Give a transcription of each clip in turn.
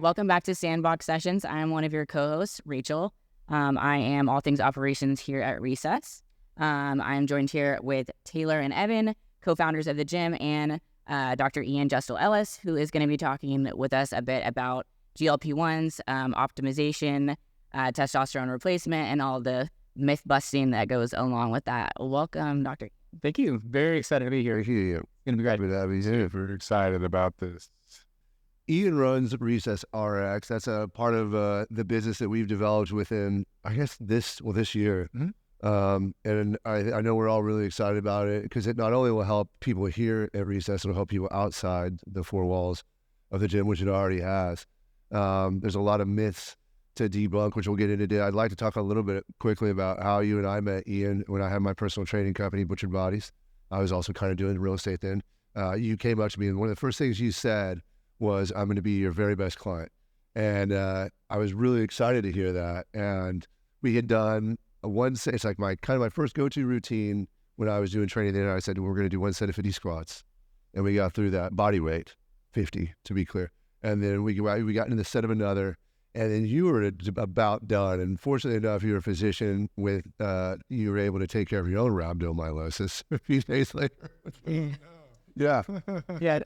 Welcome back to Sandbox Sessions. I am one of your co-hosts, Rachel. I am all things operations here at Recess. I am joined here with Taylor and Evan, co-founders of the gym, and Dr. Justl Ellis, who is going to be talking with us a bit about GLP-1s, optimization, testosterone replacement, and all the myth busting that goes along with that. Welcome, Dr. Thank you. Very excited to be here. Thank you. It's going to be great. Good to have you here. Super excited about this. Ian runs Recess RX. That's a part of the business that we've developed within, I guess, this year. Mm-hmm. And I know we're all really excited about it because it not only will help people here at Recess, it'll help people outside the four walls of the gym, which it already has. There's a lot of myths to debunk, which we'll get into today. I'd like to talk a little bit quickly about how you and I met, Ian, when I had my personal training company, Butchered Bodies. I was also kind of doing real estate then. You came up to me, and one of the first things you said was, I'm going to be your very best client. And I was really excited to hear that. And we had done it's like my first go-to routine when I was doing training there. I said, we're going to do one set of 50 squats. And we got through that, body weight, 50 to be clear. And then we got into the set of another. And then you were about done. And fortunately enough, you're a physician with, you were able to take care of your own rhabdomyolysis a few days later. Yeah. Yeah,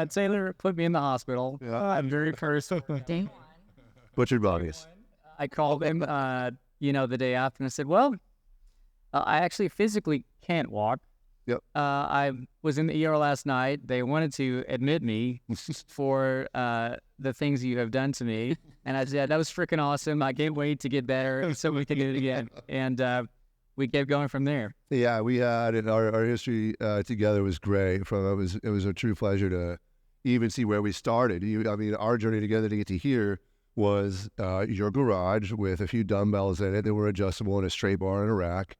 Taylor put me in the hospital. Yeah. I'm very first. Day one. Butchered Bodies. I called him, the day after and I said, well, I actually physically can't walk. Yep. I was in the ER last night. They wanted to admit me for the things you have done to me. And I said, that was freaking awesome. I can't wait to get better so we can do it again. And we kept going from there. Yeah, we had, and our history together was great. It was a true pleasure to even see where we started. Our journey together to get to here was your garage with a few dumbbells in it that were adjustable and a straight bar and a rack.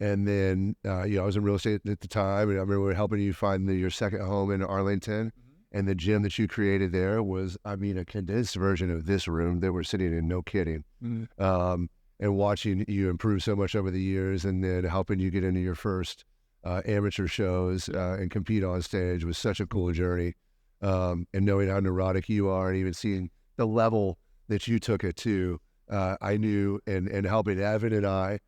And then, I was in real estate at the time, and I remember helping you find your second home in Arlington. Mm-hmm. And the gym that you created there was, a condensed version of this room that we're sitting in, no kidding. Mm-hmm. And watching you improve so much over the years, and then helping you get into your first amateur shows and compete on stage was such a cool journey. And knowing how neurotic you are, and even seeing the level that you took it to, I knew, and helping Evan and I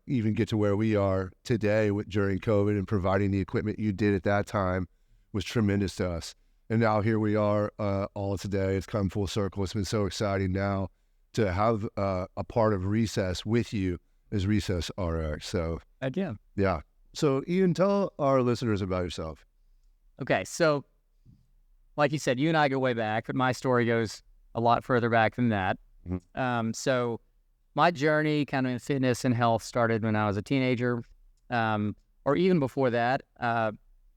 even get to where we are today during COVID, and providing the equipment you did at that time was tremendous to us. And now here we are all today. It's come full circle. It's been so exciting now to have a part of Recess with you as Recess RX. So Again. Yeah. So Ian, tell our listeners about yourself. Okay, so like you said, you and I go way back, but my story goes a lot further back than that. Mm-hmm. So my journey kind of in fitness and health started when I was a teenager, or even before that.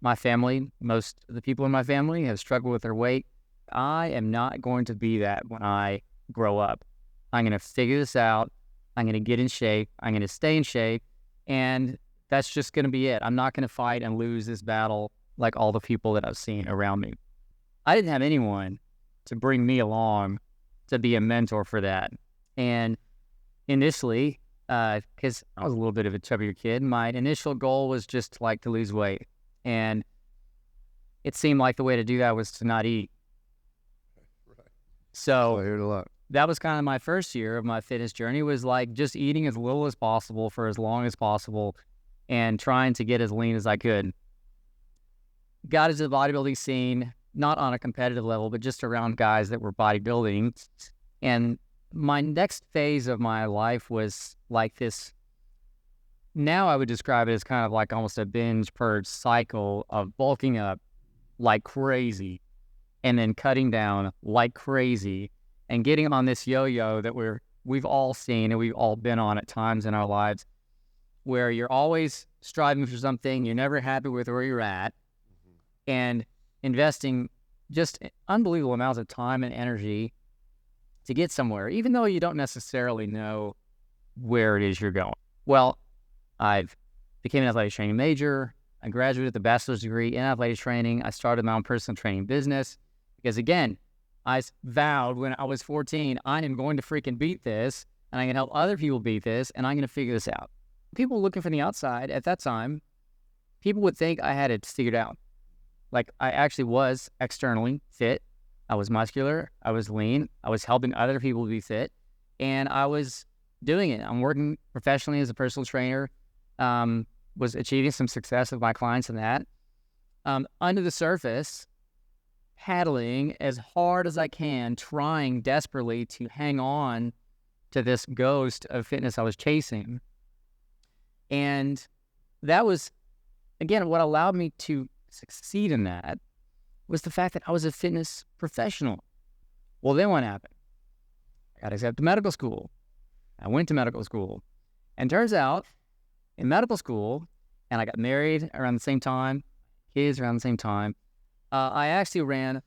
My family, most of the people in my family have struggled with their weight. I am not going to be that when I grow up. I'm going to figure this out. I'm going to get in shape. I'm going to stay in shape. And that's just going to be it. I'm not going to fight and lose this battle like all the people that I've seen around me. I didn't have anyone to bring me along to be a mentor for that. And initially, because I was a little bit of a chubbier kid, my initial goal was just to lose weight. And it seemed like the way to do that was to not eat. Right. So I hear it a lot. That was kind of my first year of my fitness journey, was just eating as little as possible for as long as possible and trying to get as lean as I could. Got into the bodybuilding scene, not on a competitive level, but just around guys that were bodybuilding. And my next phase of my life was like this. Now I would describe it as kind of like almost a binge purge cycle of bulking up like crazy and then cutting down like crazy, and getting on this yo-yo that we've all seen and we've all been on at times in our lives, where you're always striving for something, you're never happy with where you're at, and investing just unbelievable amounts of time and energy to get somewhere, even though you don't necessarily know where it is you're going. Well, I became an athletic training major. I graduated with a bachelor's degree in athletic training. I started my own personal training business because, again, I vowed when I was 14, I am going to freaking beat this, and I'm going to help other people beat this, and I'm going to figure this out. People looking from the outside at that time, people would think I had it figured out. Like, I actually was externally fit, I was muscular. I was lean. I was helping other people be fit, and I was doing it. I'm working professionally as a personal trainer. Was achieving some success with my clients in that. Under the surface, paddling as hard as I can, trying desperately to hang on to this ghost of fitness I was chasing. And that was, again, what allowed me to succeed in that was the fact that I was a fitness professional. Well, then what happened? I got accepted to medical school. I went to medical school. And turns out, in medical school, and I got married around the same time, kids around the same time, I actually ran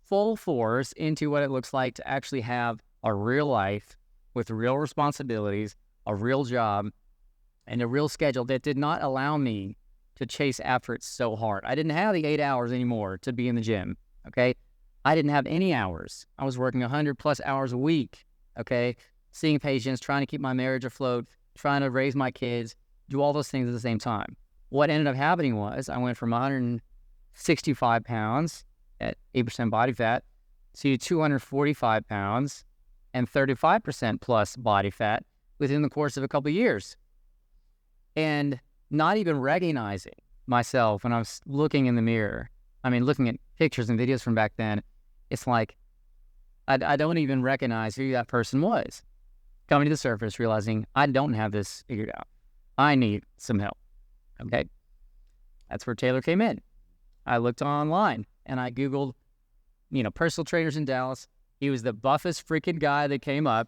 full force into what it looks like to actually have a real life with real responsibilities, a real job, and a real schedule that did not allow me to chase after it so hard. I didn't have the 8 hours anymore to be in the gym, okay? I didn't have any hours. I was working 100 plus hours a week, okay? Seeing patients, trying to keep my marriage afloat, trying to raise my kids, do all those things at the same time. What ended up happening was I went from 165 pounds at 8% body fat to 245 pounds and 35% plus body fat within the course of a couple of years. And not even recognizing myself when I was looking in the mirror. I mean, looking at pictures and videos from back then, it's like I don't even recognize who that person was. Coming to the surface, realizing I don't have this figured out. I need some help. Okay? That's where Taylor came in. I looked online and I Googled, personal trainers in Dallas. He was the buffest freaking guy that came up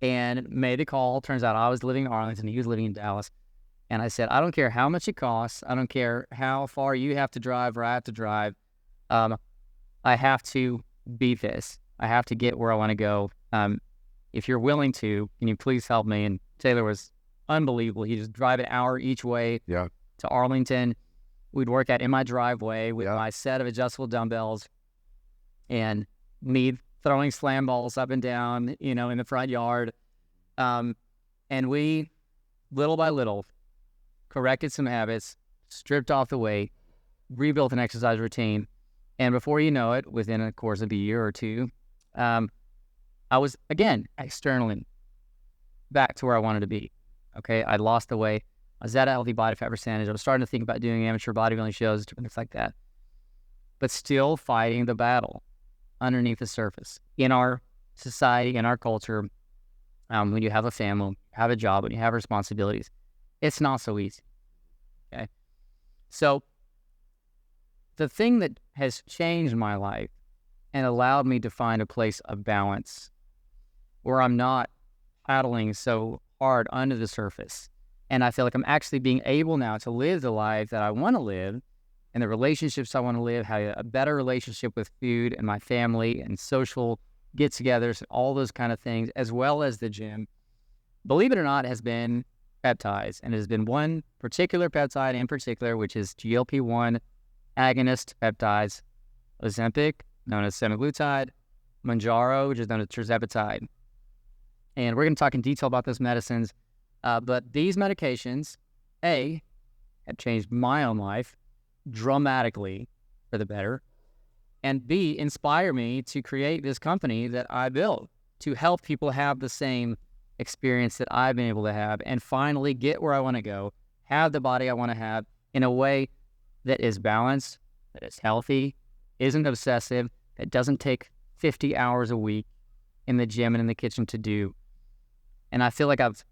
and made a call. Turns out I was living in Arlington. He was living in Dallas. And I said, I don't care how much it costs. I don't care how far you have to drive or I have to drive. I have to beat this. I have to get where I want to go. If you're willing to, can you please help me? And Taylor was unbelievable. He just drive an hour each way to Arlington. We'd work out in my driveway with my set of adjustable dumbbells and me throwing slam balls up and down, in the front yard. And we, little by little, corrected some habits, stripped off the weight, rebuilt an exercise routine. And before you know it, within a course of a year or two, I was, again, externally back to where I wanted to be. Okay, I lost the weight. I was at a healthy body fat percentage. I was starting to think about doing amateur bodybuilding shows, things like that. But still fighting the battle underneath the surface. In our society, in our culture, when you have a family, have a job, when you have responsibilities, it's not so easy. Okay, so the thing that has changed my life and allowed me to find a place of balance where I'm not paddling so hard under the surface, and I feel like I'm actually being able now to live the life that I want to live and the relationships I want to live, have a better relationship with food and my family and social get-togethers, all those kind of things, as well as the gym. Believe it or not, has been peptides, and it has been one particular peptide in particular, which is GLP-1 agonist peptides, Ozempic, known as semaglutide, Mounjaro, which is known as tirzepatide. And we're going to talk in detail about those medicines. But these medications, A, have changed my own life dramatically for the better, and B, inspire me to create this company that I built to help people have the same experience that I've been able to have and finally get where I want to go, have the body I want to have in a way that is balanced, that is healthy, isn't obsessive, that doesn't take 50 hours a week in the gym and in the kitchen to do. And I feel like I've,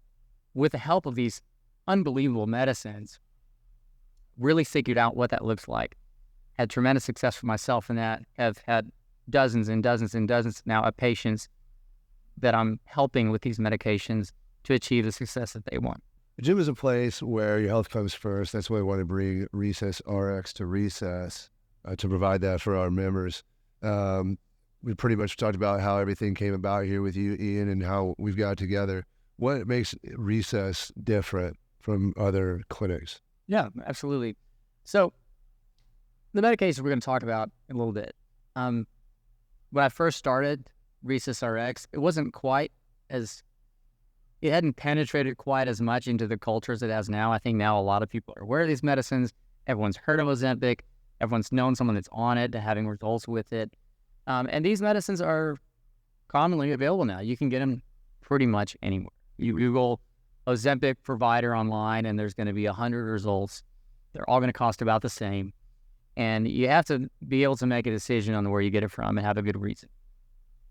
with the help of these unbelievable medicines, really figured out what that looks like. Had tremendous success for myself in that. Have had dozens and dozens and dozens now of patients that I'm helping with these medications to achieve the success that they want. The gym is a place where your health comes first. That's why we want to bring Recess RX to Recess to provide that for our members. We pretty much talked about how everything came about here with you, Ian, and how we've got together. What makes Recess different from other clinics? Yeah, absolutely. So the medications we're going to talk about in a little bit. When I first started Recess RX, it wasn't quite as, it hadn't penetrated quite as much into the culture as it has now. I think now a lot of people are aware of these medicines. Everyone's heard of Ozempic. Everyone's known someone that's on it, having results with it. And these medicines are commonly available now. You can get them pretty much anywhere. You Google Ozempic provider online, and there's going to be 100 results. They're all going to cost about the same. And you have to be able to make a decision on where you get it from and have a good reason.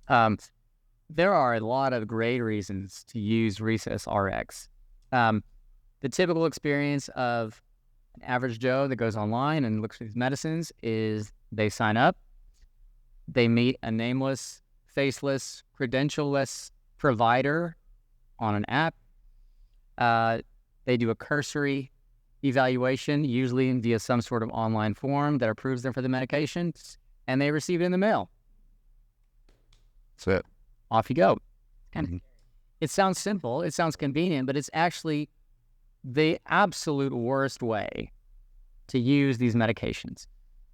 There are a lot of great reasons to use Recess RX. The typical experience of an average Joe that goes online and looks for these medicines is they sign up, they meet a nameless, faceless, credential-less provider on an app. They do a cursory evaluation, usually via some sort of online form that approves them for the medication, and they receive it in the mail. That's it. Off you go. It sounds simple, it sounds convenient, but it's actually the absolute worst way to use these medications,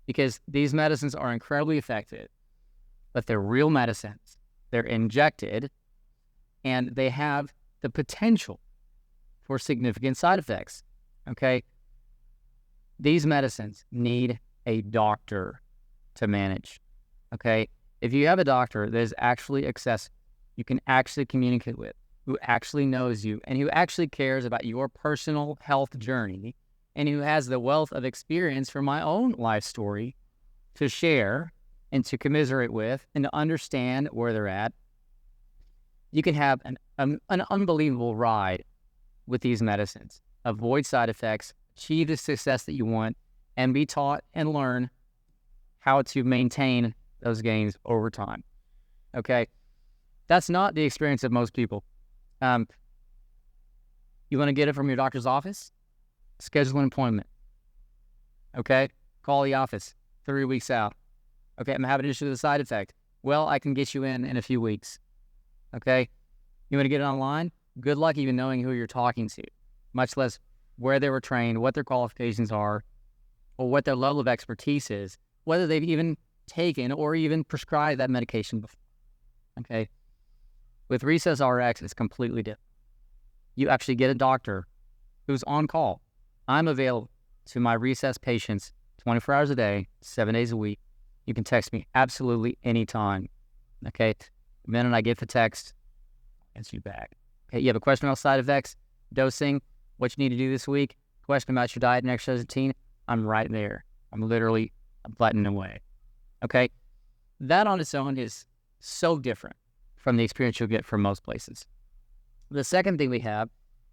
because these medicines are incredibly effective, but they're real medicines. They're injected, and they have the potential for significant side effects. Okay? These medicines need a doctor to manage. Okay? If you have a doctor that is actually accessible, you can actually communicate with, who actually knows you, and who actually cares about your personal health journey, and who has the wealth of experience from my own life story to share and to commiserate with and to understand where they're at, you can have an unbelievable ride with these medicines. Avoid side effects, achieve the success that you want, and be taught and learn how to maintain those gains over time. Okay? That's not the experience of most people. You want to get it from your doctor's office? Schedule an appointment. Okay? Call the office 3 weeks out. Okay, I'm having an issue with a side effect. Well, I can get you in a few weeks. Okay? You want to get it online? Good luck even knowing who you're talking to, much less where they were trained, what their qualifications are, or what their level of expertise is, whether they've even taken or even prescribed that medication before. Okay? With Recess RX, it's completely different. You actually get a doctor who's on call. I'm available to my Recess patients 24 hours a day, 7 days a week. You can text me absolutely anytime. Okay? The minute I get the text, I'll answer you back. Okay, you have a question about side effects, dosing, what you need to do this week, question about your diet and exercise routine, I'm right there. I'm literally a button away. Okay? That on its own is so different from the experience you'll get from most places. The second thing we have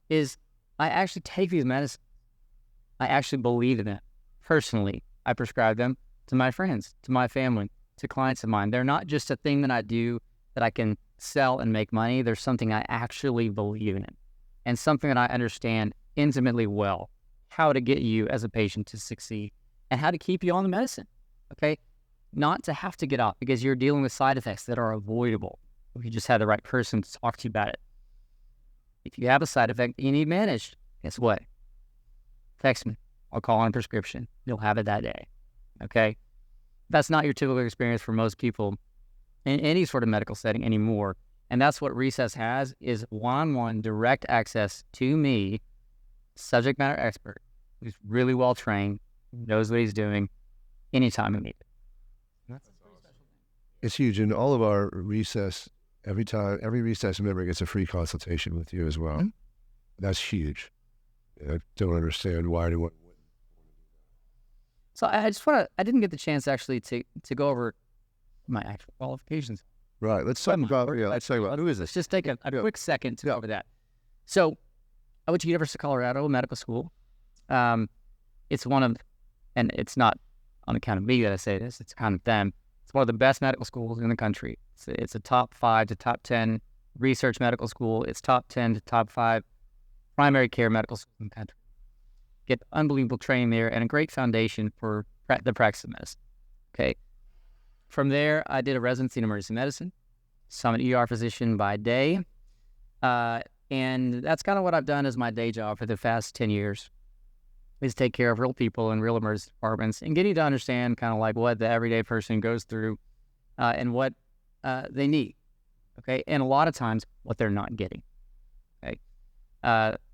is I actually take these medicines. I actually believe in them. Personally, I prescribe them to my friends, to my family, to clients of mine. They're not just a thing that I do that I can sell and make money. They're something I actually believe in, and something that I understand intimately well, how to get you as a patient to succeed and how to keep you on the medicine. Okay? Not to have to get off because you're dealing with side effects that are avoidable if you just have the right person to talk to you about it. If you have a side effect you need managed, guess what? Text me. I'll call on a prescription. You'll have it that day. Okay? That's not your typical experience for most people in any sort of medical setting anymore. And that's what Recess has, is one-on-one direct access to me, subject matter expert, who's really well trained, knows what he's doing, anytime I need it. That's awesome. It's huge. And all of our Recess, every Recess member gets a free consultation with you as well. Mm-hmm. That's huge. I don't understand why anyone wouldn't. So I didn't get the chance actually to go over my actual qualifications. Right. Let's talk about who is this? Let's just take a quick second to go over that. So I went to University of Colorado Medical School. It's one of, and it's not on account of me that I say this, it's kind of them. It's one of the best medical schools in the country. It's a top 5 to top 10 research medical school. It's top 10 to top 5 primary care medical school in the country. Get unbelievable training there and a great foundation for the practice of medicine. Okay. From there, I did a residency in emergency medicine, so I'm an ER physician by day, and that's kind of what I've done as my day job for the past 10 years, is take care of real people in real emergency departments and getting to understand kind of like what the everyday person goes through and what they need, okay? And a lot of times, what they're not getting, okay?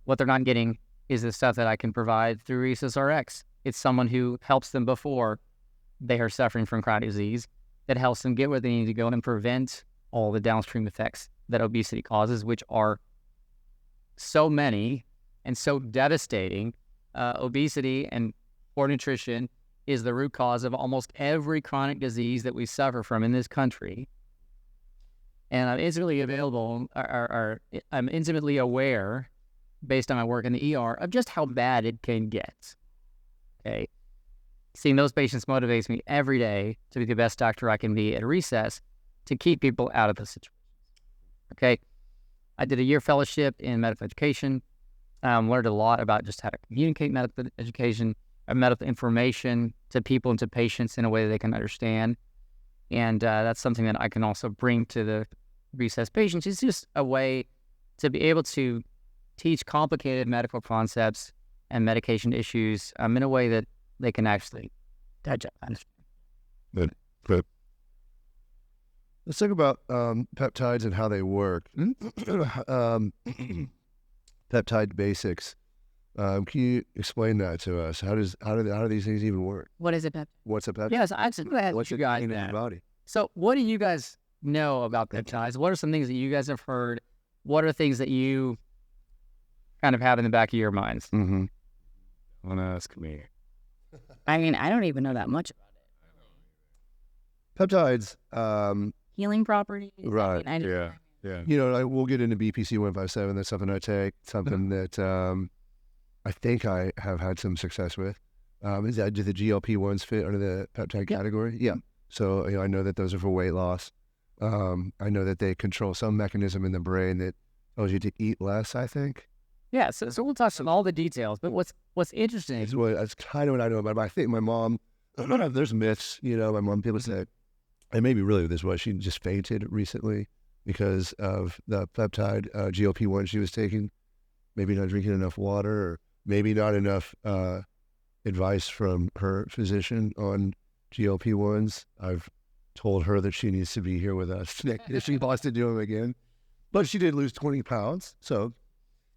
What they're not getting is the stuff that I can provide through Recess RX. It's someone who helps them before they are suffering from chronic disease that helps them get where they need to go and prevent all the downstream effects that obesity causes, which are so many and so devastating. Obesity and poor nutrition is the root cause of almost every chronic disease that we suffer from in this country. And I'm instantly I'm intimately aware, based on my work in the ER, of just how bad it can get. Okay. Seeing those patients motivates me every day to be the best doctor I can be at Recess to keep people out of the situation. Okay. I did a year fellowship in medical education. Learned a lot about just how to communicate medical education, medical information to people and to patients in a way that they can understand. And that's something that I can also bring to the Recess patients. It's just a way to be able to teach complicated medical concepts and medication issues in a way that they can actually digest. Good. Let's talk about peptides and how they work. Peptide basics. Can you explain that to us? How do these things even work? What is a peptide? What's a peptide? Yes, I should ask What's you guys in the that. body? So what do you guys know about peptides? What are some things that you guys have heard? What are things that you kind of have in the back of your minds? Mm-hmm. Want to ask me? I mean, I don't even know that much about Peptides. healing properties. Right. I mean, Yeah. You know, we'll get into BPC 157. That's something I take. Something that I think I have had some success with. Do the GLP-1s fit under the peptide category? Yeah. So I know that those are for weight loss. I know that they control some mechanism in the brain that tells you to eat less, I think. Yeah, so we'll touch on all the details. But what's interesting? That's kind of what I know about it. But I think my mom, there's myths, my mom, people say, and maybe really this was, she just fainted recently because of the peptide GLP-1 she was taking, maybe not drinking enough water, or maybe not enough advice from her physician on GLP-1s. I've told her that she needs to be here with us if she wants to do them again. But she did lose 20 pounds, so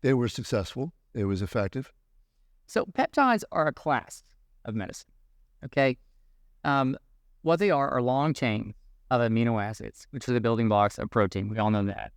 they were successful. It was effective. So peptides are a class of medicine, okay? What they are long chains of amino acids, which are the building blocks of protein. We all know that.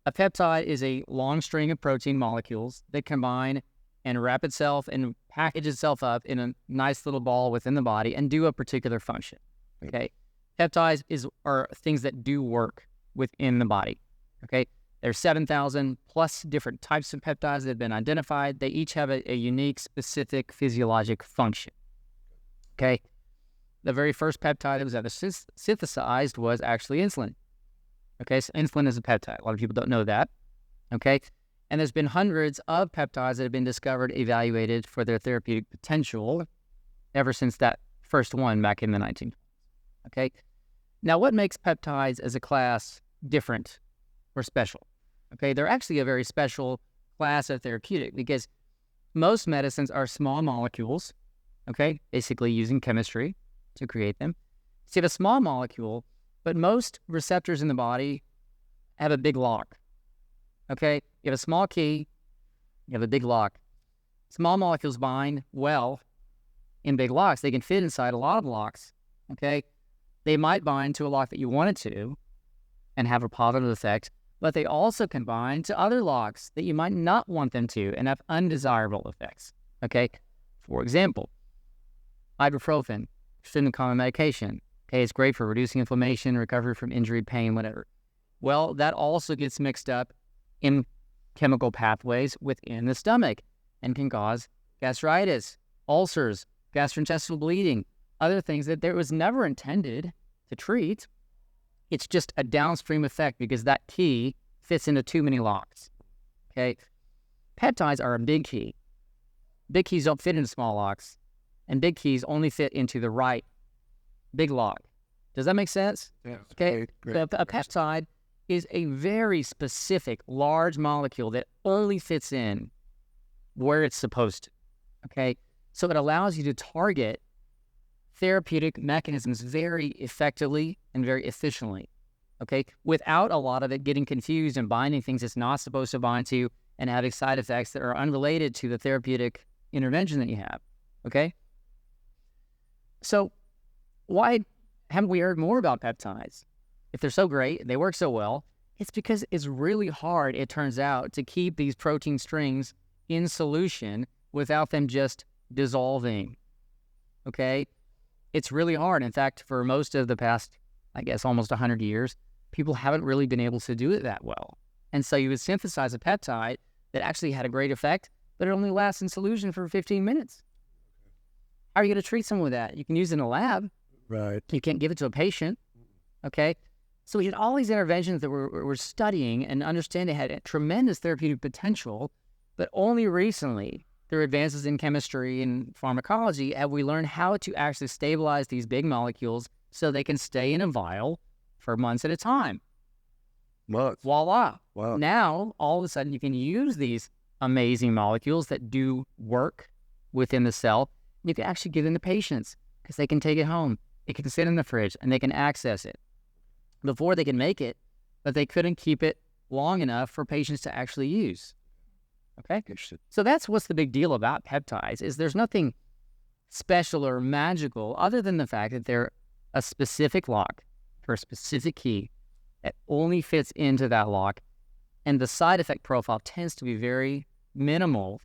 A peptide is a long string of protein molecules that combine and wrap itself and package itself up in a nice little ball within the body and do a particular function, okay? Peptides are things that do work within the body, okay? There's 7,000 plus different types of peptides that have been identified. They each have a unique, specific physiologic function, okay? The very first peptide that was ever synthesized was actually insulin, okay? So insulin is a peptide. A lot of people don't know that, okay? And there's been hundreds of peptides that have been discovered, evaluated for their therapeutic potential ever since that first one back in the 1920s, okay? Now, what makes peptides as a class different or special? Okay, they're actually a very special class of therapeutic because most medicines are small molecules, okay, basically using chemistry to create them. So you have a small molecule, but most receptors in the body have a big lock, okay? You have a small key, you have a big lock. Small molecules bind well in big locks. They can fit inside a lot of locks, okay? They might bind to a lock that you want it to and have a positive effect, but they also can bind to other locks that you might not want them to and have undesirable effects, okay? For example, ibuprofen, extremely common medication. Okay, it's great for reducing inflammation, recovery from injury, pain, whatever. Well, that also gets mixed up in chemical pathways within the stomach and can cause gastritis, ulcers, gastrointestinal bleeding, other things that there was never intended to treat. It's just a downstream effect because that key fits into too many locks, okay? Peptides are a big key. Big keys don't fit into small locks, and big keys only fit into the right big lock. Does that make sense? Yeah. Okay. Great. A peptide is a very specific large molecule that only fits in where it's supposed to, okay? So it allows you to target therapeutic mechanisms very effectively and very efficiently, okay? Without a lot of it getting confused and binding things it's not supposed to bind to and having side effects that are unrelated to the therapeutic intervention that you have, okay? So why haven't we heard more about peptides? If they're so great, they work so well, it's because it's really hard, it turns out, to keep these protein strings in solution without them just dissolving, okay? It's really hard. In fact, for most of the past, I guess, almost 100 years, people haven't really been able to do it that well. And so you would synthesize a peptide that actually had a great effect, but it only lasts in solution for 15 minutes. How are you going to treat someone with that? You can use it in a lab. Right. You can't give it to a patient, okay? So we had all these interventions that we're studying and understanding had tremendous therapeutic potential, but only recently, through advances in chemistry and pharmacology, have we learned how to actually stabilize these big molecules so they can stay in a vial for months at a time. Months. Voila. Wow. Now, all of a sudden, you can use these amazing molecules that do work within the cell. You can actually give them to patients because they can take it home. It can sit in the fridge and they can access it. Before they can make it, but they couldn't keep it long enough for patients to actually use. Okay? So that's what's the big deal about peptides, is there's nothing special or magical other than the fact that they're a specific lock for a specific key that only fits into that lock. And the side effect profile tends to be very minimal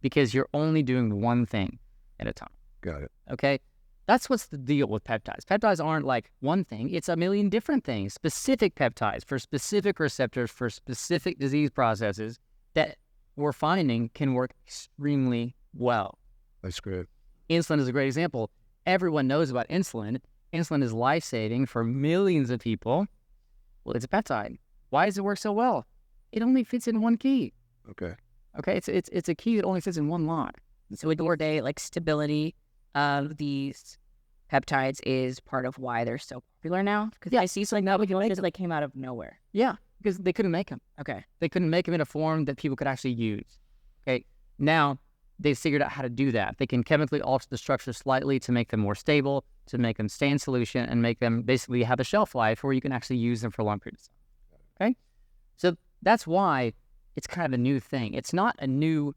because you're only doing one thing at a time. Got it. Okay? That's what's the deal with peptides. Peptides aren't like one thing. It's a million different things. Specific peptides for specific receptors for specific disease processes that we're finding can work extremely well. That's great. Insulin is a great example. Everyone knows about insulin. Insulin is life-saving for millions of people. Well, it's a peptide. Why does it work so well? It only fits in one key. Okay. Okay, it's a key that only fits in one lock. So at your day, like stability of these peptides is part of why they're so popular now? Because I see something that like came out of nowhere. Yeah, because they couldn't make them. Okay. They couldn't make them in a form that people could actually use. Okay, now they've figured out how to do that. They can chemically alter the structure slightly to make them more stable, to make them stay in solution, and make them basically have a shelf life where you can actually use them for a long period of time. Okay, so that's why it's kind of a new thing. It's not a new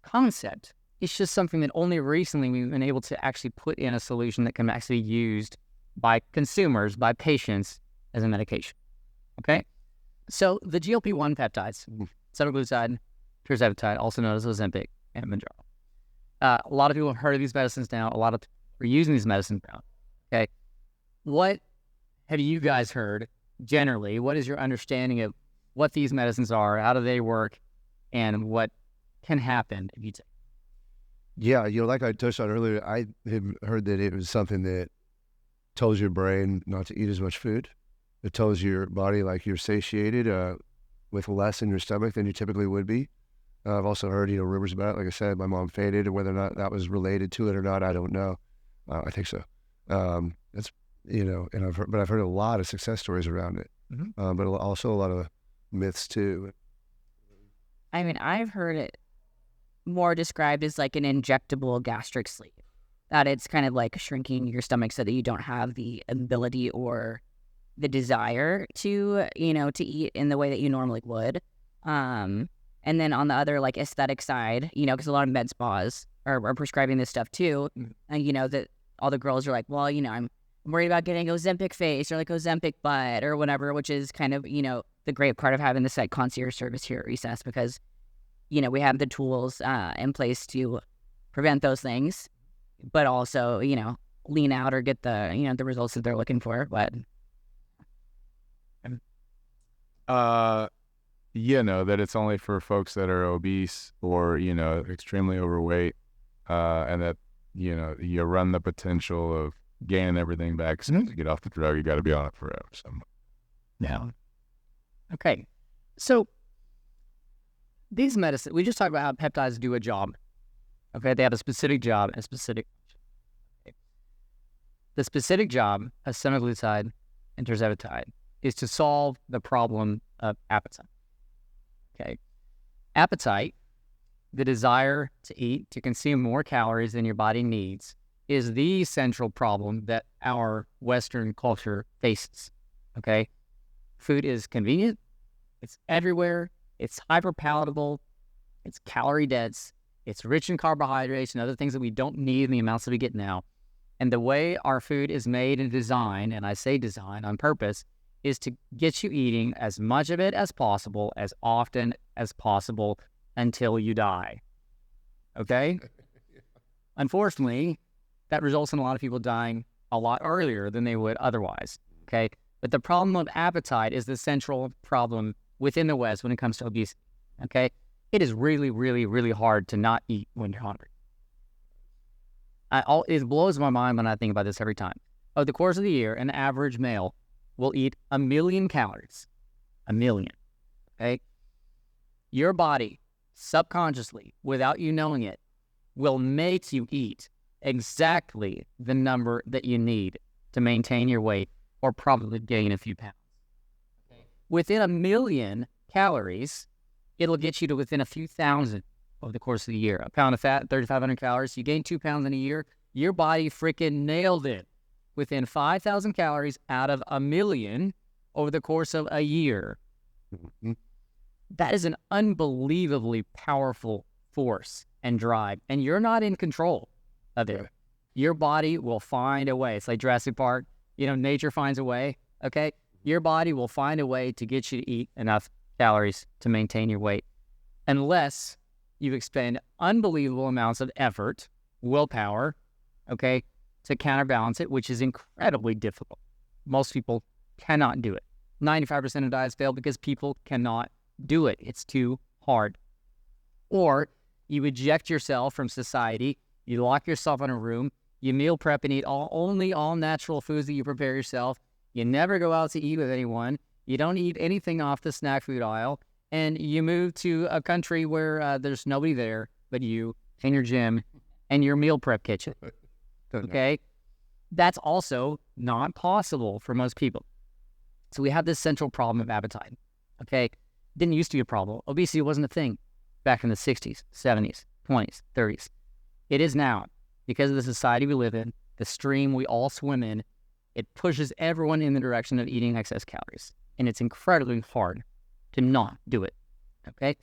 concept. It's just something that only recently we've been able to actually put in a solution that can actually be used by consumers, by patients, as a medication. Okay? So the GLP-1 peptides, semaglutide, tirzepatide, also known as Ozempic, and Mounjaro. A lot of people have heard of these medicines now. A lot of people are using these medicines now. Okay? What have you guys heard generally? What is your understanding of what these medicines are, how do they work, and what can happen if you take? Yeah, like I touched on earlier, I have heard that it was something that tells your brain not to eat as much food. It tells your body like you're satiated with less in your stomach than you typically would be. I've also heard, rumors about it. Like I said, my mom fainted, and whether or not that was related to it or not, I don't know. I think so. That's, and I've heard a lot of success stories around it, but also a lot of myths too. I mean, I've heard it more described as like an injectable gastric sleeve, that it's kind of like shrinking your stomach so that you don't have the ability or the desire to, to eat in the way that you normally would. And then on the other, like, aesthetic side, because a lot of med spas are prescribing this stuff too. And, that all the girls are like, well, I'm worried about getting Ozempic face or like Ozempic butt or whatever, which is kind of, the great part of having this like concierge service here at Recess, because we have the tools in place to prevent those things, but also, lean out or get the, the results that they're looking for. But that it's only for folks that are obese or, extremely overweight, and that, you run the potential of gaining everything back. So to get off the drug, you got to be on it forever. So. Yeah. Okay. So these medicines, we just talked about how peptides do a job. Okay, they have a specific job and a specific function. Okay. The specific job of semaglutide and tirzepatide is to solve the problem of appetite. Okay, appetite, the desire to eat, to consume more calories than your body needs, is the central problem that our Western culture faces. Okay, food is convenient, it's everywhere. It's hyper palatable, it's calorie dense, It's rich in carbohydrates and other things that we don't need in the amounts that we get now. And the way our food is made and designed, and I say design on purpose, is to get you eating as much of it as possible, as often as possible, until you die. Okay? Unfortunately, that results in a lot of people dying a lot earlier than they would otherwise. Okay? But the problem of appetite is the central problem within the West when it comes to obesity. Okay? It is really, really, really hard to not eat when you're hungry. It blows my mind when I think about this every time. Over the course of the year, an average male will eat 1 million calories. 1 million. Okay? Your body, subconsciously, without you knowing it, will make you eat exactly the number that you need to maintain your weight or probably gain a few pounds. Okay? Within 1 million calories, it'll get you to within a few thousand over the course of the year. A pound of fat, 3,500 calories. You gain 2 pounds in a year, your body freaking nailed it. Within 5,000 calories out of 1 million over the course of a year. Mm-hmm. That is an unbelievably powerful force and drive, and you're not in control of it. Your body will find a way. It's like Jurassic Park. Nature finds a way, okay? Your body will find a way to get you to eat enough calories to maintain your weight, unless you expend unbelievable amounts of effort, willpower, okay, to counterbalance it, which is incredibly difficult. Most people cannot do it. 95% of diets fail because people cannot do it. It's too hard. Or you eject yourself from society, you lock yourself in a room, you meal prep and eat only all natural foods that you prepare yourself. You never go out to eat with anyone. You don't eat anything off the snack food aisle. And you move to a country where there's nobody there but you and your gym and your meal prep kitchen. Okay? That's also not possible for most people. So we have this central problem of appetite. Okay? Didn't used to be a problem. Obesity wasn't a thing back in the 60s, 70s, 20s, 30s. It is now. Because of the society we live in, the stream we all swim in, it pushes everyone in the direction of eating excess calories. And it's incredibly hard to not do it. Okay?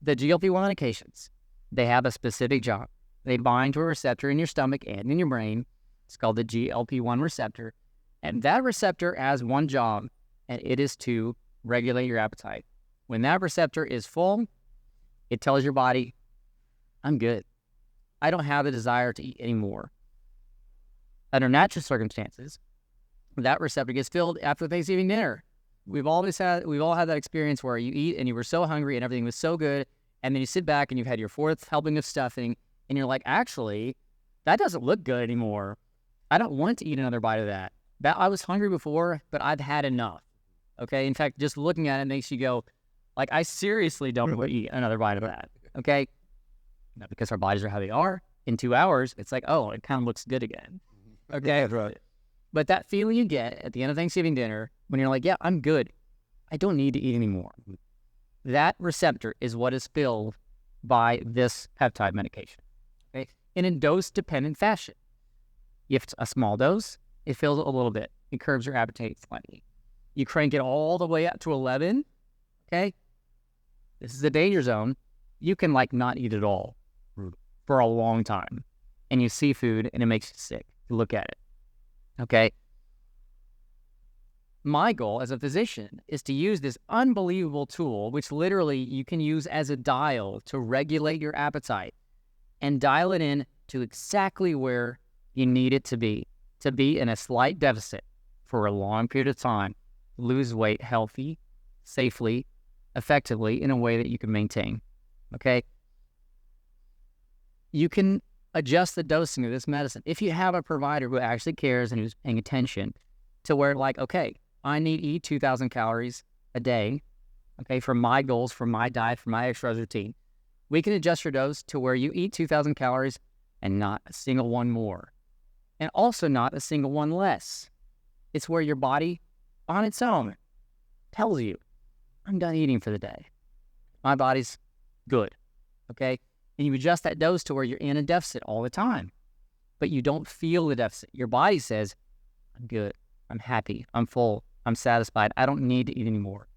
The GLP-1 medications, they have a specific job. They bind to a receptor in your stomach and in your brain. It's called the GLP-1 receptor. And that receptor has one job, and it is to regulate your appetite. When that receptor is full, it tells your body, I'm good. I don't have the desire to eat anymore. Under natural circumstances, that receptor gets filled after Thanksgiving dinner. We've all had that experience where you eat and you were so hungry and everything was so good, and then you sit back and you've had your 4th helping of stuffing, and you're like, actually, that doesn't look good anymore. I don't want to eat another bite of that. I was hungry before, but I've had enough. Okay? In fact, just looking at it makes you go, like, I seriously don't want to eat another bite of that. Okay? Not because our bodies are how they are. In 2 hours, it's like, oh, it kind of looks good again. Okay? That's right. But that feeling you get at the end of Thanksgiving dinner, when you're like, yeah, I'm good. I don't need to eat anymore. That receptor is what is filled by this peptide medication. Okay? In a dose-dependent fashion. If it's a small dose, it fills it a little bit. It curbs your appetite slightly. You crank it all the way up to 11, okay? This is the danger zone. You can, not eat at all for a long time. And you see food, and it makes you sick to look at it. Okay? My goal as a physician is to use this unbelievable tool, which literally you can use as a dial to regulate your appetite and dial it in to exactly where you need it to be in a slight deficit for a long period of time, lose weight healthy, safely, effectively, in a way that you can maintain. Okay? You can adjust the dosing of this medicine if you have a provider who actually cares and who's paying attention to where, okay, I need to eat 2,000 calories a day, okay, for my goals, for my diet, for my exercise routine. We can adjust your dose to where you eat 2,000 calories and not a single one more. And also not a single one less. It's where your body, on its own, tells you, I'm done eating for the day. My body's good, okay? And you adjust that dose to where you're in a deficit all the time. But you don't feel the deficit. Your body says, I'm good, I'm happy, I'm full, I'm satisfied, I don't need to eat anymore.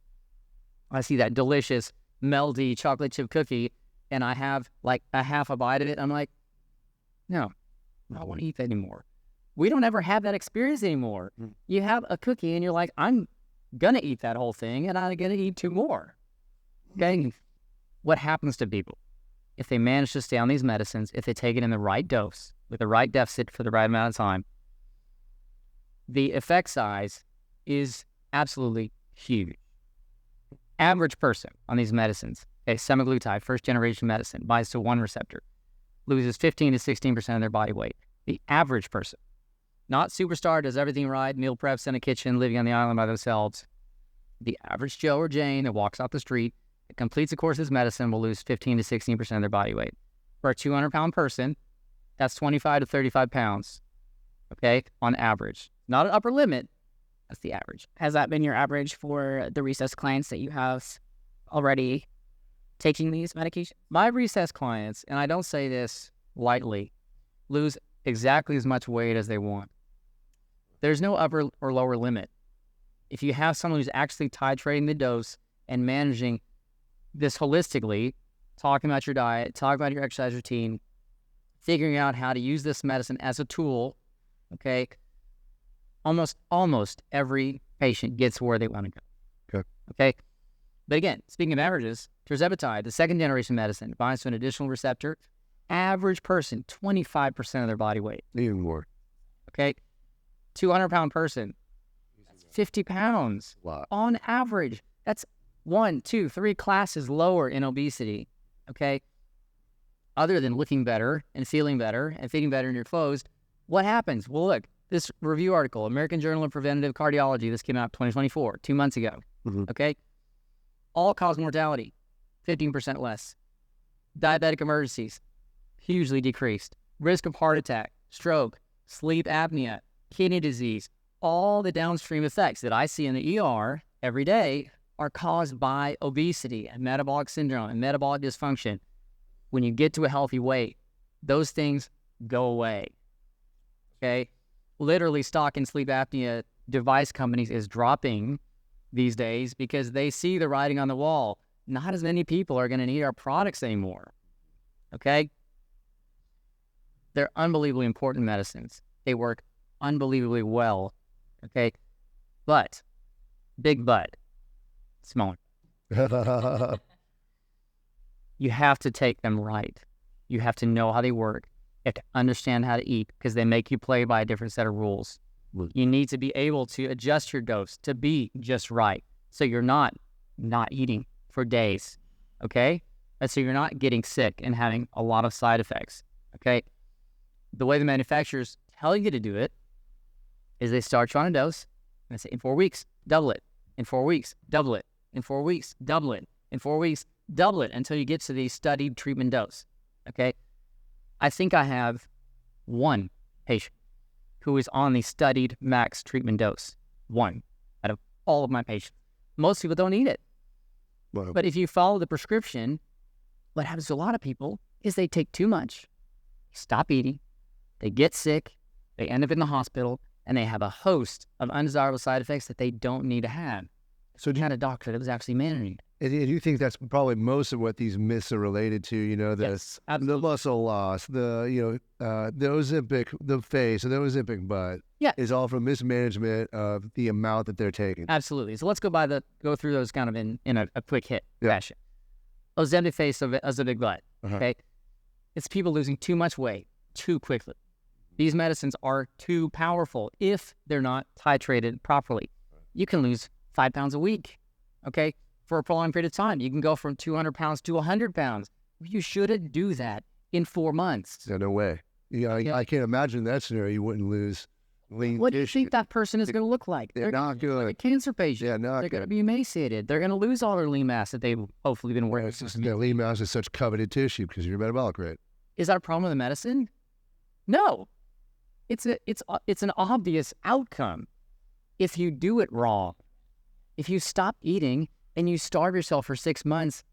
I see that delicious, melty chocolate chip cookie, and I have like a half a bite of it, I'm like, no, I don't want to eat that anymore. We don't ever have that experience anymore. You have a cookie and you're like, I'm going to eat that whole thing and I'm going to eat 2 more. Okay? What happens to people if they manage to stay on these medicines, if they take it in the right dose, with the right deficit for the right amount of time? The effect size is absolutely huge. Average person on these medicines, okay, semaglutide, first generation medicine, binds to one receptor, loses 15 to 16% of their body weight. The average person, not superstar, does everything right, meal preps in a kitchen, living on the island by themselves. The average Joe or Jane that walks off the street, that completes a course of this medicine, will lose 15 to 16% of their body weight. For a 200-pound person, that's 25 to 35 pounds, okay, on average. Not an upper limit, that's the average. Has that been your average for the Recess clients that you have already taking these medications? My Recess clients, and I don't say this lightly, lose exactly as much weight as they want. There's no upper or lower limit. If you have someone who's actually titrating the dose and managing this holistically, talking about your diet, talking about your exercise routine, figuring out how to use this medicine as a tool, okay, almost every patient gets where they want to go. Okay? But again, speaking of averages, tirzepatide, the second generation medicine, binds to an additional receptor. Average person, 25% of their body weight. Even more. Okay? 200-pound person, that's 50 pounds. Wow. On average. That's 1, 2, 3 classes lower in obesity. Okay? Other than looking better and feeling better and fitting better in your clothes, what happens? Well, look, this review article, American Journal of Preventive Cardiology, this came out 2024, 2 months ago. Okay? All-cause mortality, 15% less. Diabetic emergencies, hugely decreased. Risk of heart attack, stroke, sleep apnea, kidney disease, all the downstream effects that I see in the ER every day are caused by obesity and metabolic syndrome and metabolic dysfunction. When you get to a healthy weight, those things go away. Okay? Literally, stock in sleep apnea device companies is dropping these days because they see the writing on the wall. Not as many people are going to need our products anymore. Okay? They're unbelievably important medicines. They work unbelievably well. Okay? But, big but, smaller. You have to take them right. You have to know how they work. You have to understand how to eat because they make you play by a different set of rules. You need to be able to adjust your dose to be just right. So you're not eating for days, okay? And so you're not getting sick and having a lot of side effects, okay? The way the manufacturers tell you to do it is they start you on a dose and they say, in 4 weeks, double it. In 4 weeks, double it. In 4 weeks, double it. In 4 weeks, double it until you get to the studied treatment dose, okay? I think I have one patient who is on the studied max treatment dose. One out of all of my patients. Most people don't eat it. Wow. But if you follow the prescription, what happens to a lot of people is they take too much, stop eating, they get sick, they end up in the hospital, and they have a host of undesirable side effects that they don't need to have. So you had a doctor that was actually managing it. And you think that's probably most of what these myths are related to, you know, the muscle loss, the Ozempic, the face, and the Ozempic butt, is all from mismanagement of the amount that they're taking. Absolutely. So let's go through those kind of in a quick hit fashion. Ozempic face, Ozempic butt, okay? It's people losing too much weight too quickly. These medicines are too powerful if they're not titrated properly. You can lose 5 pounds a week, okay? For a prolonged period of time. You can go from 200 pounds to 100 pounds. You shouldn't do that in 4 months. Yeah, no way. Yeah, I can't imagine that scenario. You wouldn't lose lean What do you tissue. think that person is going to look like? They're not good. Like a cancer patient. Yeah, not They're going to good. be emaciated. They're going to lose all their lean mass that they've hopefully been working. It's just, lean mass is such coveted tissue because of your metabolic rate. Is that a problem with the medicine? No. It's an obvious outcome if you do it wrong. If you stop eating and you starve yourself for 6 months,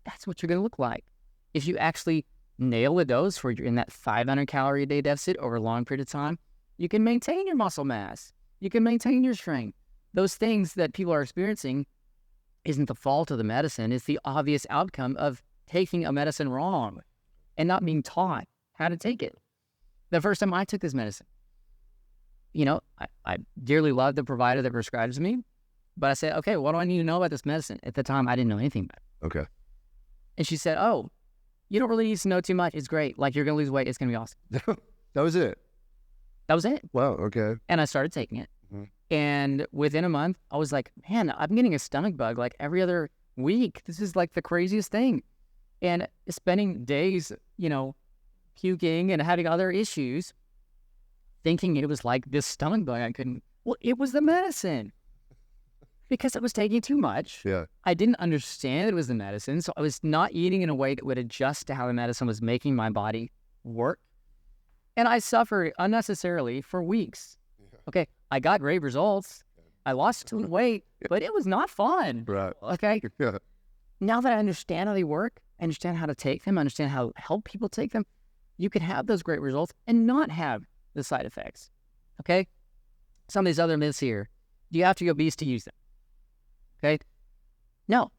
that's what you're going to look like. If you actually nail the dose where you're in that 500 calorie a day deficit over a long period of time, you can maintain your muscle mass. You can maintain your strength. Those things that people are experiencing isn't the fault of the medicine. It's the obvious outcome of taking a medicine wrong and not being taught how to take it. The first time I took this medicine, I dearly love the provider that prescribes me, but I said, okay, what do I need to know about this medicine? At the time, I didn't know anything about it. Okay. And she said, oh, you don't really need to know too much. It's great. Like, you're going to lose weight. It's going to be awesome. That was it. That was it. Wow. Okay. And I started taking it. And within a month, I was like, man, I'm getting a stomach bug like every other week. This is like the craziest thing. And spending days, puking and having other issues, thinking it was like this stomach bug well, it was the medicine. Because I was taking too much. Yeah. I didn't understand it was the medicine, so I was not eating in a way that would adjust to how the medicine was making my body work. And I suffered unnecessarily for weeks. Yeah. Okay, I got great results. I lost a ton of weight, but it was not fun. Right. Okay? Yeah. Now that I understand how they work, I understand how to take them, I understand how to help people take them, you can have those great results and not have the side effects. Okay? Some of these other myths here. Do you have to be obese to use them? Okay? No.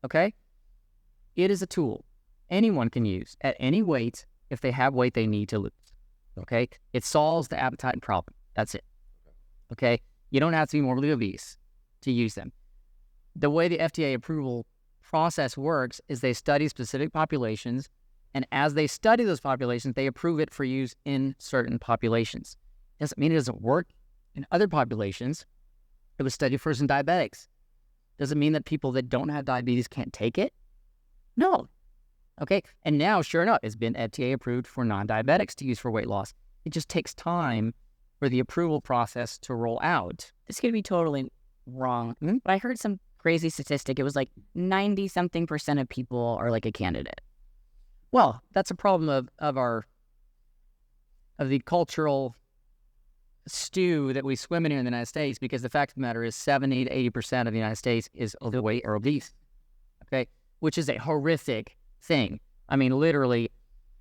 Okay? It is a tool anyone can use at any weight if they have weight they need to lose. Okay? It solves the appetite problem. That's it. Okay? You don't have to be morbidly obese to use them. The way the FDA approval process works is they study specific populations, and as they study those populations, they approve it for use in certain populations. Doesn't mean it doesn't work in other populations. It was studied first in diabetics. Does it mean that people that don't have diabetes can't take it? No. Okay, and now, sure enough, it's been FDA approved for non-diabetics to use for weight loss. It just takes time for the approval process to roll out. This could be totally wrong, but I heard some crazy statistic. It was like 90-something% of people are like a candidate. Well, that's a problem of the cultural stew that we swim in here in the United States, because the fact of the matter is 70 to 80% of the United States is overweight or obese, okay, which is a horrific thing. I mean, literally,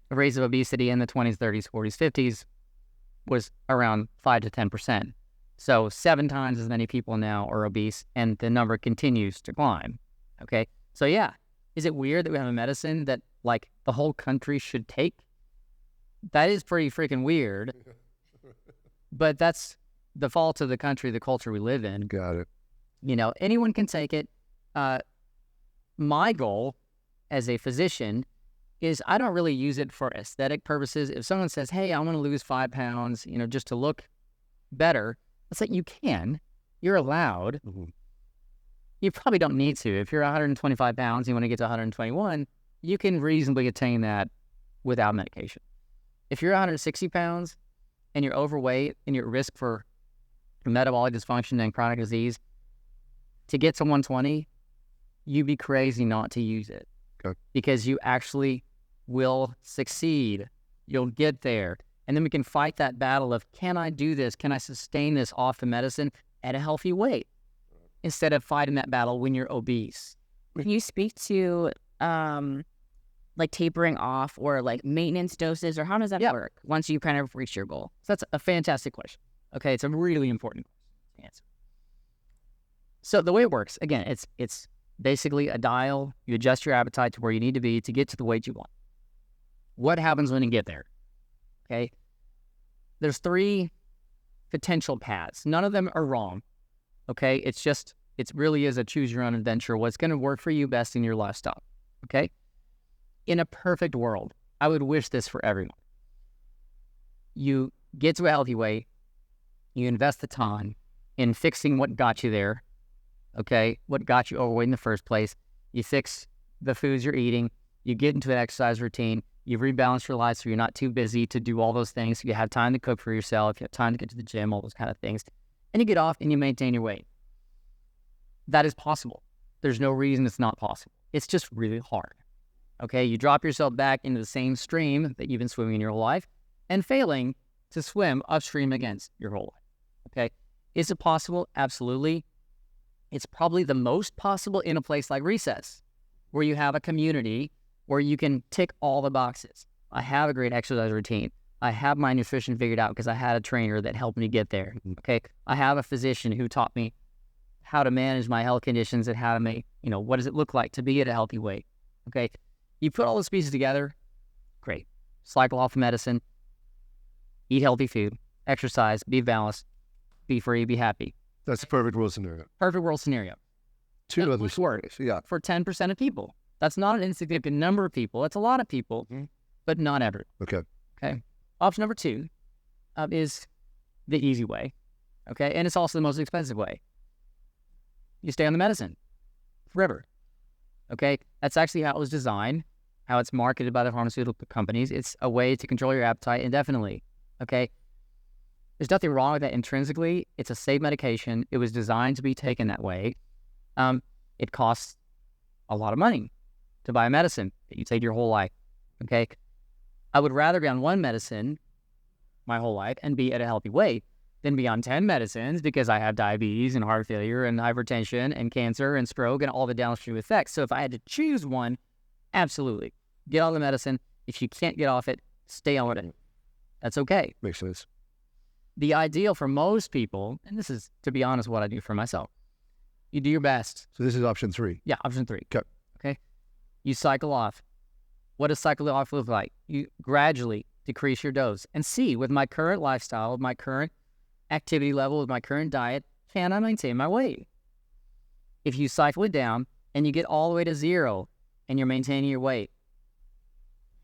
the rate of obesity in the 20s, 30s, 40s, 50s was around 5 to 10%. So 7 times as many people now are obese, and the number continues to climb, okay? So yeah, is it weird that we have a medicine that, like, the whole country should take? That is pretty freaking weird. But that's the fault of the country, the culture we live in. Got it. Anyone can take it. My goal as a physician is I don't really use it for aesthetic purposes. If someone says, hey, I want to lose 5 pounds, just to look better, it's like, you can. You're allowed. Mm-hmm. You probably don't need to. If you're 125 pounds and you want to get to 121, you can reasonably attain that without medication. If you're 160 pounds and you're overweight and you're at risk for metabolic dysfunction and chronic disease, to get to 120, you'd be crazy not to use it. Okay. Because you actually will succeed. You'll get there. And then we can fight that battle of, can I do this? Can I sustain this off the medicine at a healthy weight? Instead of fighting that battle when you're obese. Can you speak to like tapering off or like maintenance doses, or how does that work once you kind of reach your goal? So that's a fantastic question. Okay, it's a really important question to answer. So the way it works, again, it's basically a dial. You adjust your appetite to where you need to be to get to the weight you want. What happens when you get there? Okay, there's 3 potential paths. None of them are wrong. Okay, it really is a choose your own adventure. What's going to work for you best in your lifestyle? Okay, in a perfect world, I would wish this for everyone. You get to a healthy weight, you invest the time in fixing what got you there, okay, what got you overweight in the first place. You fix the foods you're eating, you get into an exercise routine, you rebalance your life so you're not too busy to do all those things. You have time to cook for yourself, you have time to get to the gym, all those kind of things. And you get off and you maintain your weight. That is possible. There's no reason it's not possible. It's just really hard. Okay, you drop yourself back into the same stream that you've been swimming in your whole life and failing to swim upstream against your whole life. Okay, is it possible? Absolutely. It's probably the most possible in a place like Recess, where you have a community where you can tick all the boxes. I have a great exercise routine. I have my nutrition figured out because I had a trainer that helped me get there. Okay, I have a physician who taught me how to manage my health conditions and how to make, what does it look like to be at a healthy weight? Okay, you put all those pieces together, great. Cycle off medicine, eat healthy food, exercise, be balanced, be free, be happy. That's the perfect world scenario. Perfect world scenario. Two That other would work yeah. for 10% of people. That's not an insignificant number of people. That's a lot of people, but not everyone. Okay. Okay. Option number 2 is the easy way. Okay. And it's also the most expensive way. You stay on the medicine forever. Okay. That's actually how it was designed, how it's marketed by the pharmaceutical companies. It's a way to control your appetite indefinitely. Okay. There's nothing wrong with that intrinsically. It's a safe medication. It was designed to be taken that way. It costs a lot of money to buy a medicine that you take your whole life. Okay. I would rather be on one medicine my whole life and be at a healthy weight than be on 10 medicines because I have diabetes and heart failure and hypertension and cancer and stroke and all the downstream effects. So if I had to choose one, absolutely. Get on the medicine. If you can't get off it, stay on it. That's okay. Makes sense. The ideal for most people, and this is, to be honest, what I do for myself, you do your best. So this is option 3. Yeah, option 3. Okay. You cycle off. What does cycle off look like? You gradually decrease your dose and see, with my current lifestyle, with my current activity level, with my current diet, can I maintain my weight? If you cycle it down and you get all the way to 0 and you're maintaining your weight,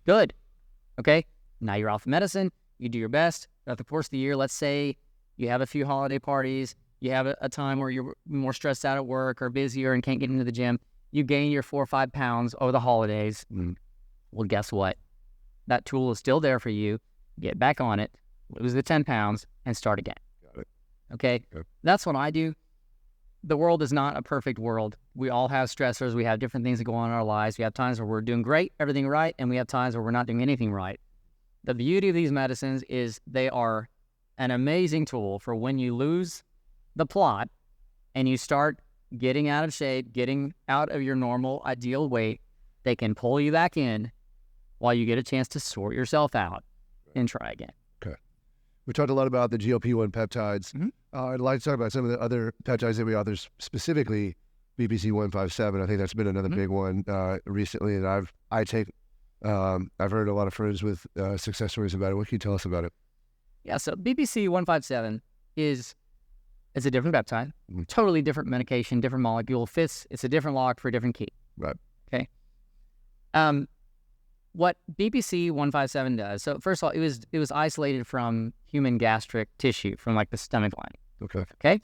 good. Okay. Now you're off medicine. You do your best. Throughout the course of the year, let's say you have a few holiday parties, you have a time where you're more stressed out at work or busier and can't get into the gym, you gain your 4 or 5 pounds over the holidays. Well, guess what? That tool is still there for you. Get back on it, lose the 10 pounds, and start again. Got it. Okay? Yep. That's what I do. The world is not a perfect world. We all have stressors. We have different things that go on in our lives. We have times where we're doing great, everything right, and we have times where we're not doing anything right. The beauty of these medicines is they are an amazing tool for when you lose the plot and you start getting out of shape, getting out of your normal ideal weight. They can pull you back in while you get a chance to sort yourself out and try again. Okay. We talked a lot about the GLP-1 peptides. I'd like to talk about some of the other peptides that we author, specifically BBC 157. I think that's been another big one recently that I take. I've heard a lot of friends with success stories about it. What can you tell us about it? Yeah, so BBC 157 is a different peptide, totally different medication, different molecule. It's a different lock for a different key. Right. Okay. What BBC 157 does, so first of all, it was isolated from human gastric tissue, from like the stomach lining. Okay. Okay.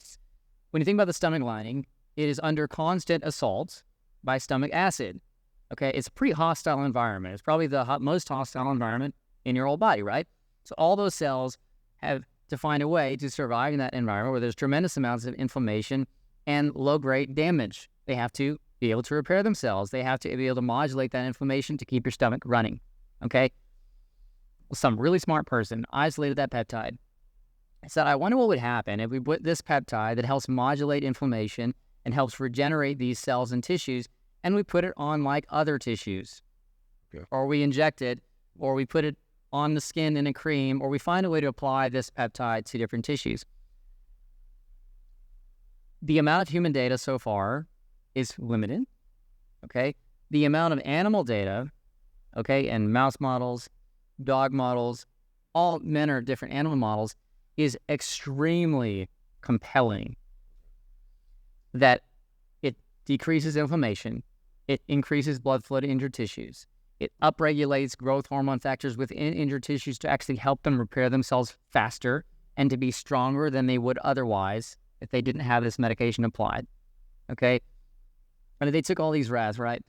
When you think about the stomach lining, it is under constant assault by stomach acid. Okay, it's a pretty hostile environment. It's probably the most hostile environment in your whole body, right? So all those cells have to find a way to survive in that environment where there's tremendous amounts of inflammation and low-grade damage. They have to be able to repair themselves. They have to be able to modulate that inflammation to keep your stomach running, okay? Well, some really smart person isolated that peptide. Said, I wonder what would happen if we put this peptide that helps modulate inflammation and helps regenerate these cells and tissues, and we put it on like other tissues, or we inject it, or we put it on the skin in a cream, or we find a way to apply this peptide to different tissues. The amount of human data so far is limited, okay? The amount of animal data, okay, and mouse models, dog models, all manner of different animal models is extremely compelling that it decreases inflammation, it increases blood flow to injured tissues. It upregulates growth hormone factors within injured tissues to actually help them repair themselves faster and to be stronger than they would otherwise if they didn't have this medication applied, okay? And they took all these rats, right?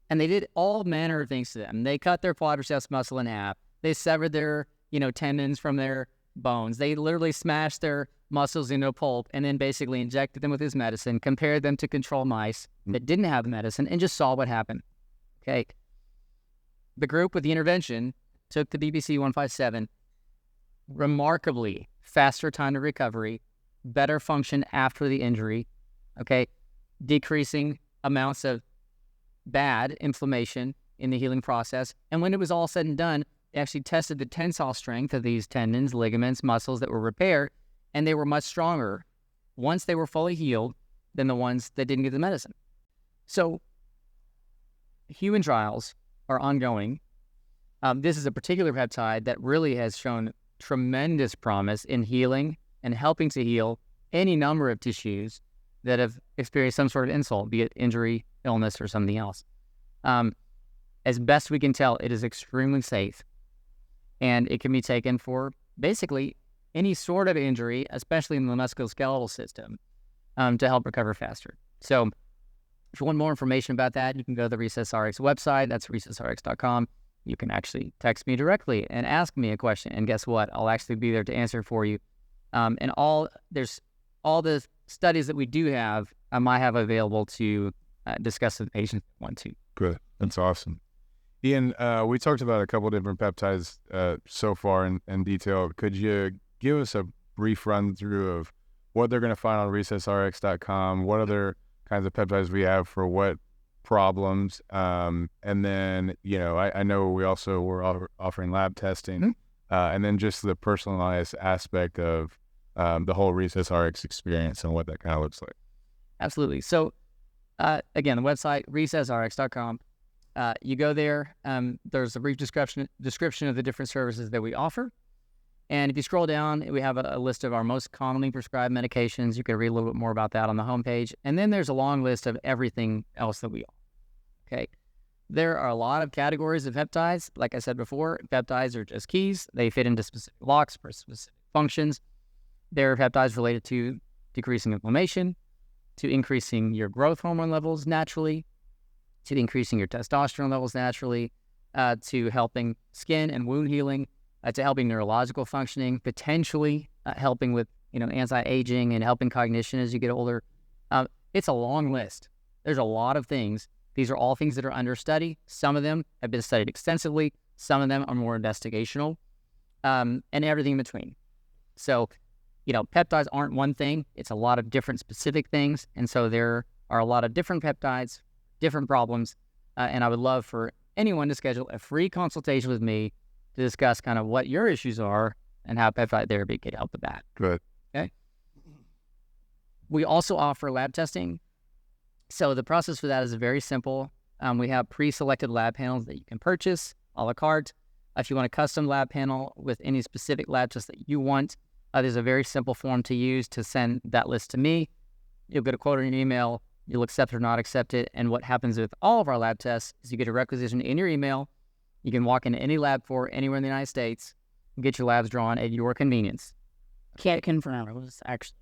And they did all manner of things to them. They cut their quadriceps muscle in half. They severed their, tendons from their bones. They literally smashed their muscles into a pulp and then basically injected them with this medicine, compared them to control mice that didn't have the medicine, and just saw what happened. Okay. The group with the intervention took the BBC 157, remarkably faster time to recovery, better function after the injury, okay, decreasing amounts of bad inflammation in the healing process. And when it was all said and done, they actually tested the tensile strength of these tendons, ligaments, muscles that were repaired, and they were much stronger once they were fully healed than the ones that didn't get the medicine. So human trials are ongoing. This is a particular peptide that really has shown tremendous promise in healing and helping to heal any number of tissues that have experienced some sort of insult, be it injury, illness, or something else. As best we can tell, it is extremely safe, and it can be taken for basically any sort of injury, especially in the musculoskeletal system, to help recover faster. So if you want more information about that, you can go to the RecessRx website. That's recessrx.com. You can actually text me directly and ask me a question, and guess what? I'll actually be there to answer for you. And there's all the studies that we do have, I might have available to discuss with patients that want to. Good. That's awesome. Ian, we talked about a couple different peptides so far in detail. Could you give us a brief run through of what they're going to find on recessrx.com, what other kinds of peptides we have for what problems, and then, I know we also were offering lab testing, and then just the personalized aspect of the whole RecessRx experience and what that kind of looks like. Absolutely. So, again, the website, recessrx.com. You go there, there's a brief description of the different services that we offer. And if you scroll down, we have a list of our most commonly prescribed medications. You can read a little bit more about that on the homepage. And then there's a long list of everything else that we offer. Okay. There are a lot of categories of peptides. Like I said before, peptides are just keys. They fit into specific locks for specific functions. There are peptides related to decreasing inflammation, to increasing your growth hormone levels naturally, to increasing your testosterone levels naturally, to helping skin and wound healing, to helping neurological functioning, potentially helping with anti-aging and helping cognition as you get older. It's a long list. There's a lot of things. These are all things that are under study. Some of them have been studied extensively. Some of them are more investigational, and everything in between. So, peptides aren't one thing. It's a lot of different specific things. And so there are a lot of different peptides, different problems. And I would love for anyone to schedule a free consultation with me to discuss kind of what your issues are and how peptide therapy can help with that. Good. Okay. We also offer lab testing. So the process for that is very simple. We have pre-selected lab panels that you can purchase a la carte. If you want a custom lab panel with any specific lab test that you want, there's a very simple form to use to send that list to me. You'll get a quote in an email. You'll accept it or not accept it. And what happens with all of our lab tests is you get a requisition in your email. You can walk into any lab for anywhere in the United States and get your labs drawn at your convenience. Can't confirm. It was actually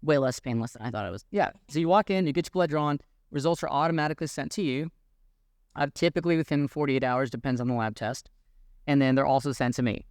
way less painless than I thought it was. Yeah. So you walk in, you get your blood drawn. Results are automatically sent to you, typically within 48 hours, depends on the lab test. And then they're also sent to me.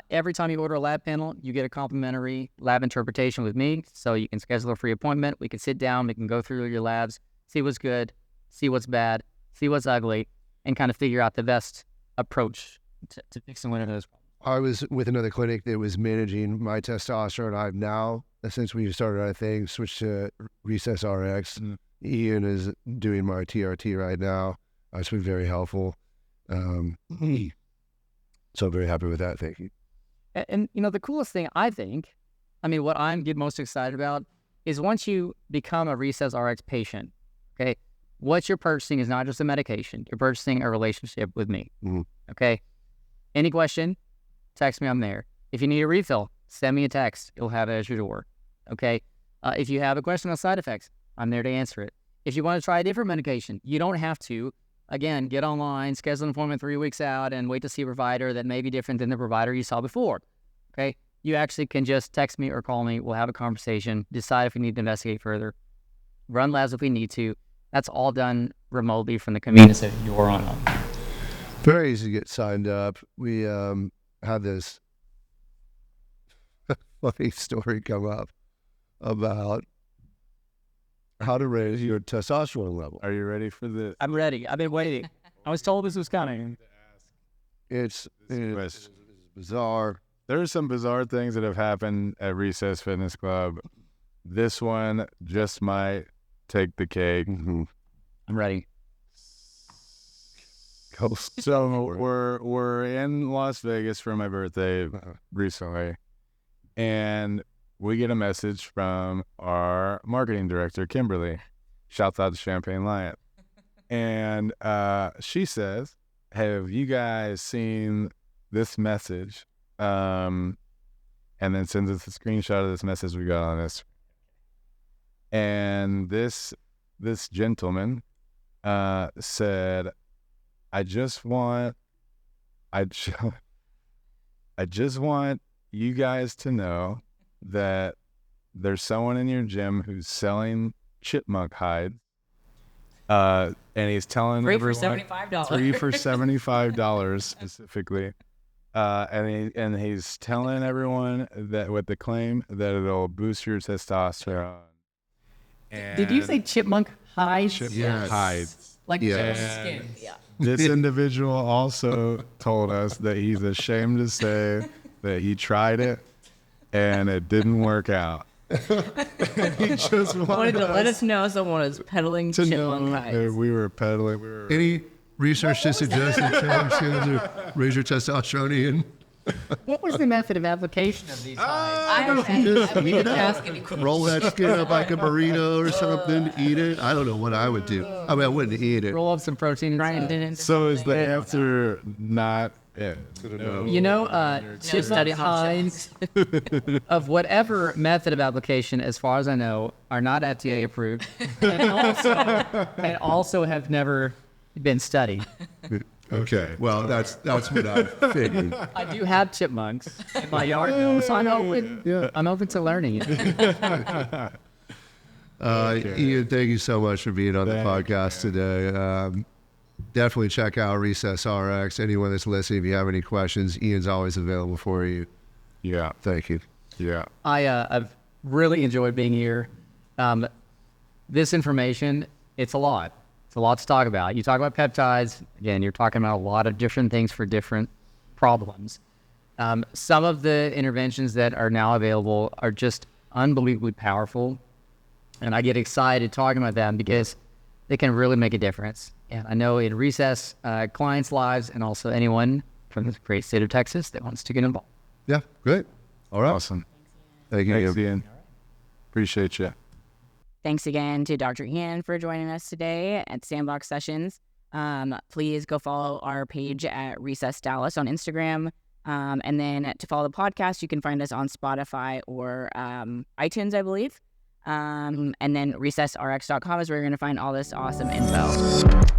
Every time you order a lab panel, you get a complimentary lab interpretation with me. So you can schedule a free appointment. We can sit down. We can go through your labs, see what's good, see what's bad, see what's ugly, and kind of figure out the best approach to fixing one of those problems. I was with another clinic that was managing my testosterone. I've now, since we started our thing, switched to RecessRx. Ian is doing my TRT right now. It's been very helpful. So I'm very happy with that. Thank you. And the coolest thing, I think, what I get most excited about is once you become a RecessRx patient, okay, what you're purchasing is not just a medication. You're purchasing a relationship with me, okay? Any question, text me, I'm there. If you need a refill, send me a text. You'll have it at your door, okay? If you have a question on side effects, I'm there to answer it. If you want to try a different medication, you don't have to. Again, get online, schedule an appointment 3 weeks out, and wait to see a provider that may be different than the provider you saw before, okay? You actually can just text me or call me. We'll have a conversation, decide if we need to investigate further, run labs if we need to. That's all done remotely from the convenience of your own home. Very easy to get signed up. We had this funny story come up about how to raise your testosterone level. Are you ready for this? I'm ready. I've been waiting. I was told this was coming. It's bizarre. There are some bizarre things that have happened at Recess Fitness Club. This one just might take the cake. I'm ready. So we're in Las Vegas for my birthday recently, and we get a message from our marketing director, Kimberly. Shouts out to Champagne Lion. And she says, have you guys seen this message? And then sends us a screenshot of this message we got on this. And this gentleman said, I just want you guys to know that there's someone in your gym who's selling chipmunk hides. And he's telling Free everyone for $75. free for $75 specifically. And he's telling everyone that with the claim that it'll boost your testosterone. Did you say chipmunk hides? Chipmunk hides. Like Yes. skin? Yeah. This individual also told us that he's ashamed to say that he tried it and it didn't work out. He just wanted to let us know someone is peddling to chipmunk know hides. we were peddling. Any research to suggest that Taylor's going to raise your testosterone, Ian? What was the method of application of these hides? I don't Heat it up. Roll that skin up like a burrito or something, eat it. I don't know what I would do. I mean, I wouldn't eat it. Roll up some protein and Brian stuff. didn't. So is the answer not it? No. You know, chipmunk hides of whatever method of application, as far as I know, are not FDA approved, and also have never been studied. Okay, well, that's what I figured. I do have chipmunks in my yard, though, so I'm open to learning it. Ian, thank you so much for being on the podcast today. Definitely check out Recess RX. Anyone that's listening, if you have any questions, Ian's always available for you. Yeah. Thank you. Yeah. I've really enjoyed being here. This information, it's a lot. It's a lot to talk about. You talk about peptides. Again, you're talking about a lot of different things for different problems. Some of the interventions that are now available are just unbelievably powerful. And I get excited talking about them because they can really make a difference. And I know in Recess, clients' lives and also anyone from the great state of Texas that wants to get involved. Yeah, great. All right. Awesome. Thank you. Thanks, Ian. Appreciate you. Thanks again to Dr. Ian for joining us today at Sandbox Sessions. Please go follow our page at Recess Dallas on Instagram. And then to follow the podcast, you can find us on Spotify or iTunes, I believe. And then recessrx.com is where you're going to find all this awesome info.